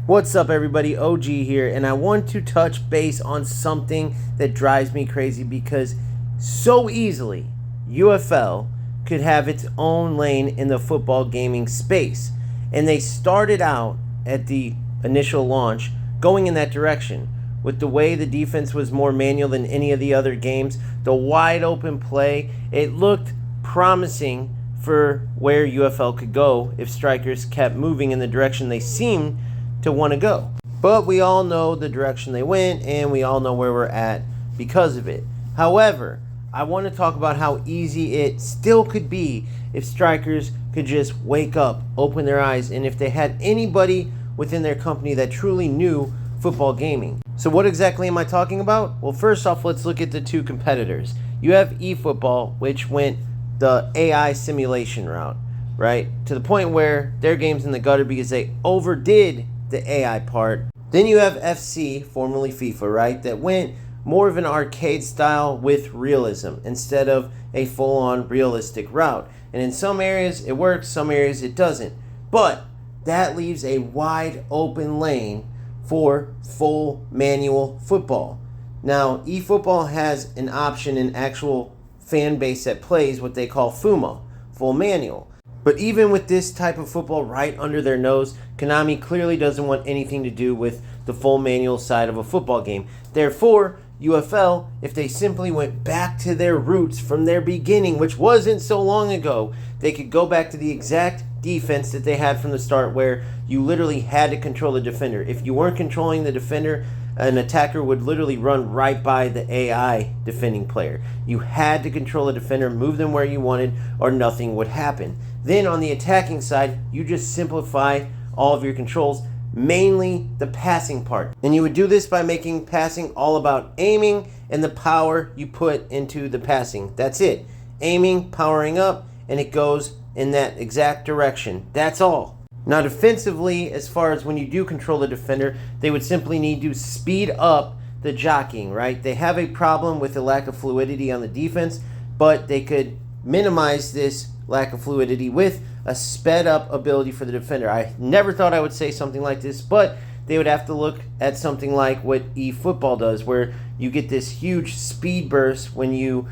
What's up, everybody? OG here, and I want to touch base on something that drives me crazy because so easily UFL could have its own lane in the football gaming space. And they started out at the initial launch going in that direction. With the way the defense was more manual than any of the other games, the wide open play, it looked promising for where UFL could go if strikers kept moving in the direction they seemed to want to go. But we all know the direction they went, and we all know where we're at because of it. However, I want to talk about how easy it still could be if strikers could just wake up, open their eyes, and if they had anybody within their company that truly knew football gaming. So what exactly am I talking about? Well, first off, let's look at the two competitors. You have eFootball, which went the AI simulation route, right? To the point where their game's in the gutter because they overdid the AI part. Then you have FC, formerly FIFA, right? That went more of an arcade style with realism instead of a full-on realistic route. And in some areas it works, some areas it doesn't. But that leaves a wide open lane for full manual football. Now, eFootball has an option in actual fan base that plays what they call FUMA, full manual. But even with this type of football right under their nose, Konami clearly doesn't want anything to do with the full manual side of a football game. Therefore, UFL, if they simply went back to their roots from their beginning, which wasn't so long ago, they could go back to the exact defense that they had from the start where you literally had to control the defender. If you weren't controlling the defender, an attacker would literally run right by the AI defending player. You had to control the defender, move them where you wanted, or nothing would happen. Then on the attacking side, you just simplify all of your controls, mainly the passing part. And you would do this by making passing all about aiming and the power you put into the passing. That's it. Aiming, powering up, and it goes in that exact direction. That's all. Now defensively, as far as when you do control the defender, they would simply need to speed up the jockeying, right? They have a problem with the lack of fluidity on the defense, but they could minimize this lack of fluidity with a sped up ability for the defender. I never thought I would say something like this, but they would have to look at something like what eFootball does, where you get this huge speed burst when you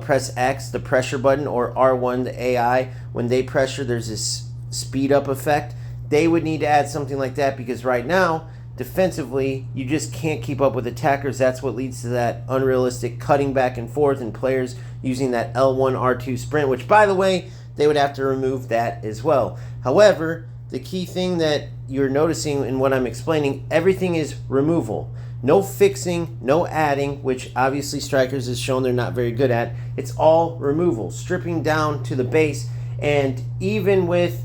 press X, the pressure button, or R1, the AI. When they pressure, there's this speed up effect. They would need to add something like that because right now, defensively, you just can't keep up with attackers. That's what leads to that unrealistic cutting back and forth and players using that L1, R2 sprint, which, by the way, they would have to remove that as well. However, the key thing that you're noticing in what I'm explaining, everything is removal. No fixing, no adding, which obviously Strikers has shown they're not very good at. It's all removal, stripping down to the base. And even with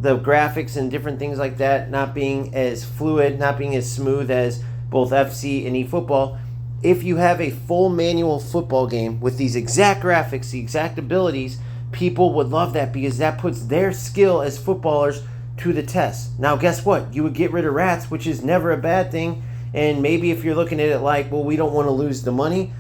the graphics and different things like that not being as fluid, not being as smooth as both FC and eFootball, if you have a full manual football game with these exact graphics, the exact abilities, people would love that because that puts their skill as footballers to the test. Now, guess what? You would get rid of rats, which is never a bad thing. And maybe if you're looking at it like, well, we don't want to lose the money,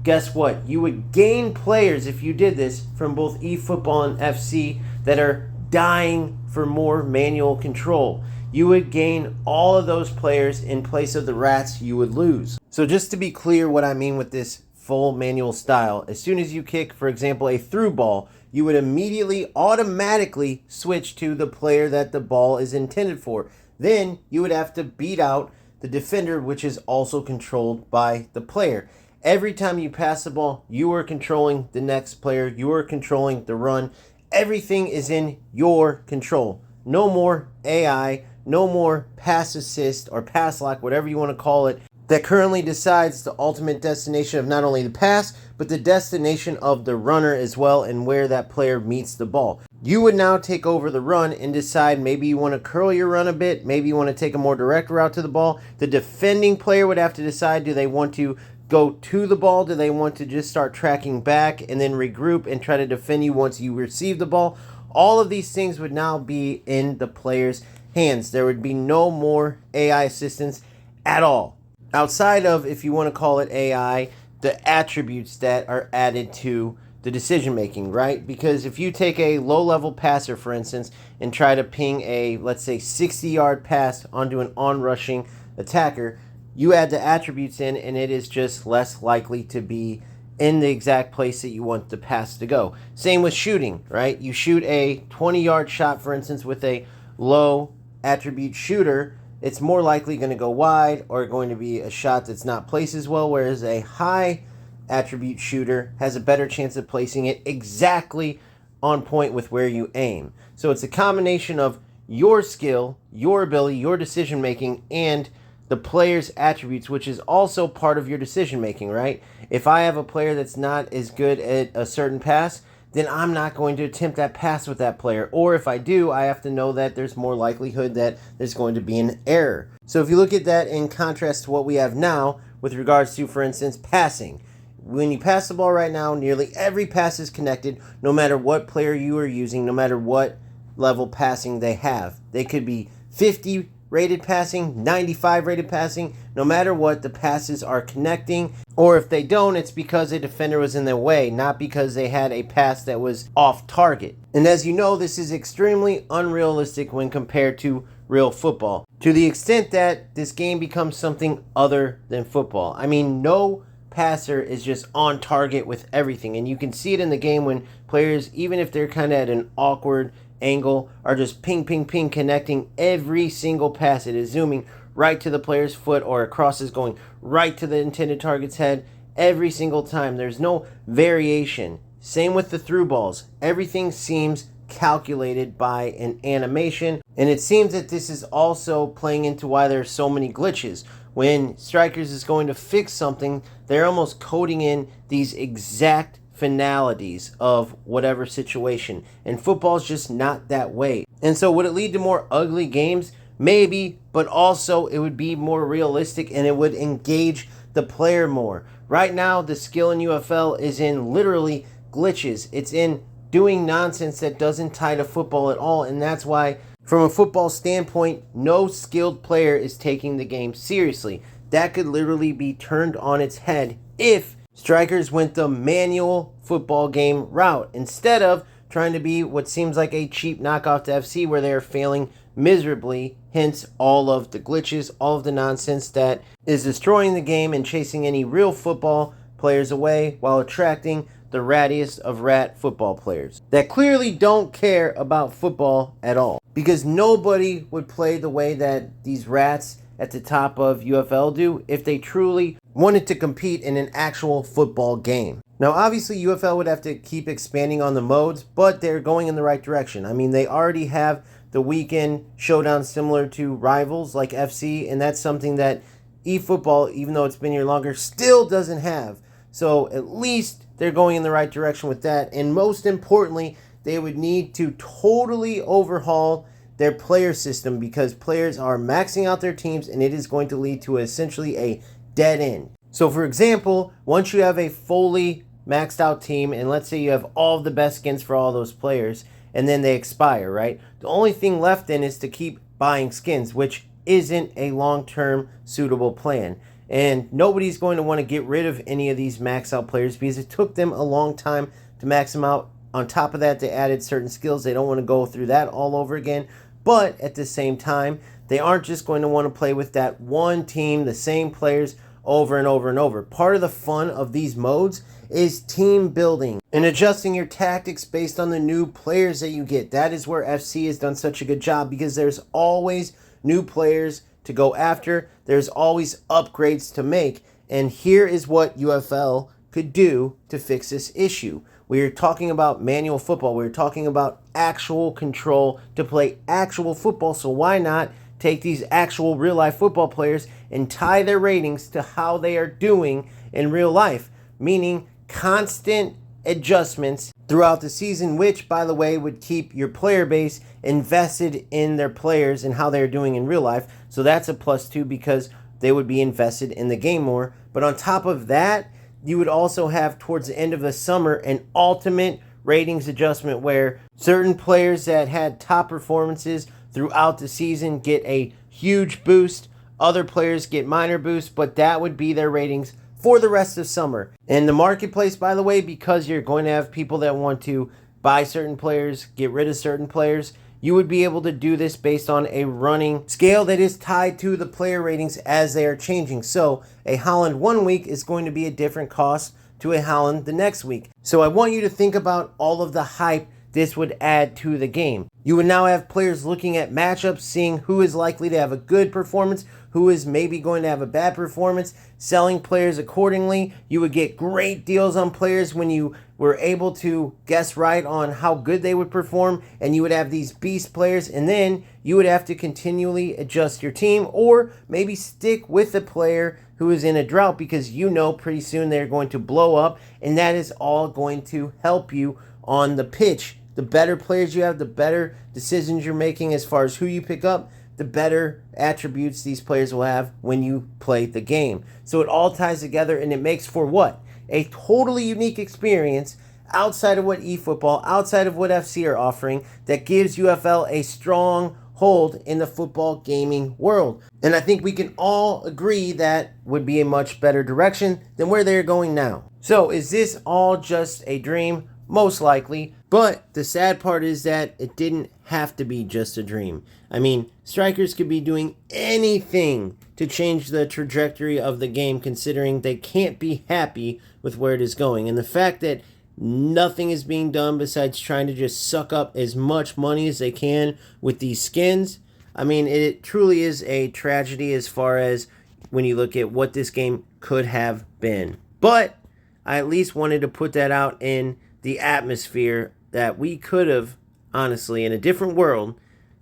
guess what? You would gain players if you did this from both eFootball and FC that are dying for more manual control. You would gain all of those players in place of the rats you would lose. So just to be clear what I mean with this full manual style, as soon as you kick, for example, a through ball, you would immediately automatically switch to the player that the ball is intended for. Then you would have to beat out the defender, which is also controlled by the player. Every time you pass the ball, you are controlling the next player. You are controlling the run. Everything is in your control. No more AI, no more pass assist or pass lock, whatever you want to call it, that currently decides the ultimate destination of not only the pass, but the destination of the runner as well and where that player meets the ball. You would now take over the run and decide maybe you want to curl your run a bit, maybe you want to take a more direct route to the ball. The defending player would have to decide, do they want to go to the ball? Do they want to just start tracking back and then regroup and try to defend you once you receive the ball? All of these things would now be in the player's hands. There would be no more AI assistance at all. Outside of, if you want to call it AI, the attributes that are added to the decision making, right? Because if you take a low level passer, for instance, and try to ping a, let's say, 60-yard pass onto an on-rushing attacker, you add the attributes in, and it is just less likely to be in the exact place that you want the pass to go. Same with shooting, right? You shoot a 20-yard shot, for instance, with a low attribute shooter, it's more likely going to go wide or going to be a shot that's not placed as well, whereas a high attribute shooter has a better chance of placing it exactly on point with where you aim. So it's a combination of your skill, your ability, your decision making, and the player's attributes, which is also part of your decision making, right? If I have a player that's not as good at a certain pass, then I'm not going to attempt that pass with that player. Or if I do, I have to know that there's more likelihood that there's going to be an error. So if you look at that in contrast to what we have now with regards to, for instance, passing. When you pass the ball right now, nearly every pass is connected, no matter what player you are using, no matter what level passing they have. They could be 50 rated passing, 95 rated passing, no matter what, the passes are connecting. Or if they don't, it's because a defender was in their way, not because they had a pass that was off target. And as you know, this is extremely unrealistic when compared to real football, to the extent that this game becomes something other than football. I mean, no passer is just on target with everything, and you can see it in the game when players, even if they're kind of at an awkward angle, are just ping, ping, ping, connecting every single pass. It is zooming right to the player's foot, or a cross is going right to the intended target's head every single time. There's no variation. Same with the through balls. Everything seems calculated by an animation, and it seems that this is also playing into why there's so many glitches. When Strikers is going to fix something, they're almost coding in these exact finalities of whatever situation. And football's just not that way. And so would it lead to more ugly games? Maybe, but also it would be more realistic and it would engage the player more. Right now, the skill in UFL is in literally glitches. It's in doing nonsense that doesn't tie to football at all, and that's why, from a football standpoint, no skilled player is taking the game seriously. That could literally be turned on its head if Strikers went the manual football game route, instead of trying to be what seems like a cheap knockoff to FC, where they are failing miserably, hence all of the glitches, all of the nonsense that is destroying the game and chasing any real football players away while attracting the rattiest of rat football players that clearly don't care about football at all. Because nobody would play the way that these rats at the top of UFL do if they truly wanted to compete in an actual football game. Now, obviously, UFL would have to keep expanding on the modes, but they're going in the right direction. I mean, they already have the weekend showdown similar to rivals like FC, and that's something that eFootball, even though it's been here longer, still doesn't have. So at least they're going in the right direction with that. And most importantly, they would need to totally overhaul their player system, because players are maxing out their teams and it is going to lead to essentially a dead end. So for example, once you have a fully maxed out team, and let's say you have all of the best skins for all those players, and then they expire, right? The only thing left then is to keep buying skins, which isn't a long-term suitable plan. And nobody's going to want to get rid of any of these max out players because it took them a long time to max them out. On top of that, they added certain skills. They don't want to go through that all over again. But at the same time, they aren't just going to want to play with that one team, the same players over and over and over. Part of the fun of these modes is team building and adjusting your tactics based on the new players that you get. That is where FC has done such a good job, because there's always new players to go after. There's always upgrades to make. And here is what UFL could do to fix this issue. We're talking about manual football. We're talking about actual control to play actual football. So why not take these actual real life football players and tie their ratings to how they are doing in real life? Meaning constant adjustments throughout the season, which, by the way, would keep your player base invested in their players and how they're doing in real life. So that's a plus too, because they would be invested in the game more. But on top of that, you would also have towards the end of the summer an ultimate ratings adjustment where certain players that had top performances throughout the season get a huge boost. Other players get minor boosts, but that would be their ratings for the rest of summer. And the marketplace, by the way, because you're going to have people that want to buy certain players, get rid of certain players, you would be able to do this based on a running scale that is tied to the player ratings as they are changing. So a Haaland 1 week is going to be a different cost to a Haaland the next week. So I want you to think about all of the hype this would add to the game. You would now have players looking at matchups, seeing who is likely to have a good performance, who is maybe going to have a bad performance, selling players accordingly. You would get great deals on players when you were able to guess right on how good they would perform, and you would have these beast players, and then you would have to continually adjust your team or maybe stick with the player who is in a drought because you know pretty soon they're going to blow up, and that is all going to help you on the pitch. The better players you have, the better decisions you're making as far as who you pick up, the better attributes these players will have when you play the game. So it all ties together, and it makes for what? A totally unique experience outside of what eFootball, outside of what FC are offering, that gives UFL a strong hold in the football gaming world. And I think we can all agree that would be a much better direction than where they're going now. So is this all just a dream? Most likely, but the sad part is that it didn't have to be just a dream. I mean, strikers could be doing anything to change the trajectory of the game, considering they can't be happy with where it is going. And the fact that nothing is being done besides trying to just suck up as much money as they can with these skins, I mean, it truly is a tragedy as far as when you look at what this game could have been. But I at least wanted to put that out in the atmosphere that we could have, honestly, in a different world,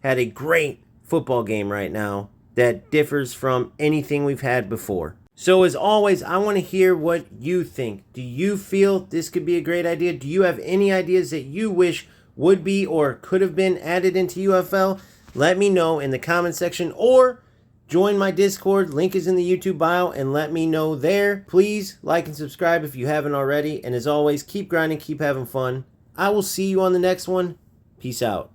had a great football game right now that differs from anything we've had before. So as always, I want to hear what you think. Do you feel this could be a great idea? Do you have any ideas that you wish would be or could have been added into UFL? Let me know in the comment section, or join my Discord. Link is in the YouTube bio, and let me know there. Please like and subscribe if you haven't already. And as always, keep grinding, keep having fun. I will see you on the next one. Peace out.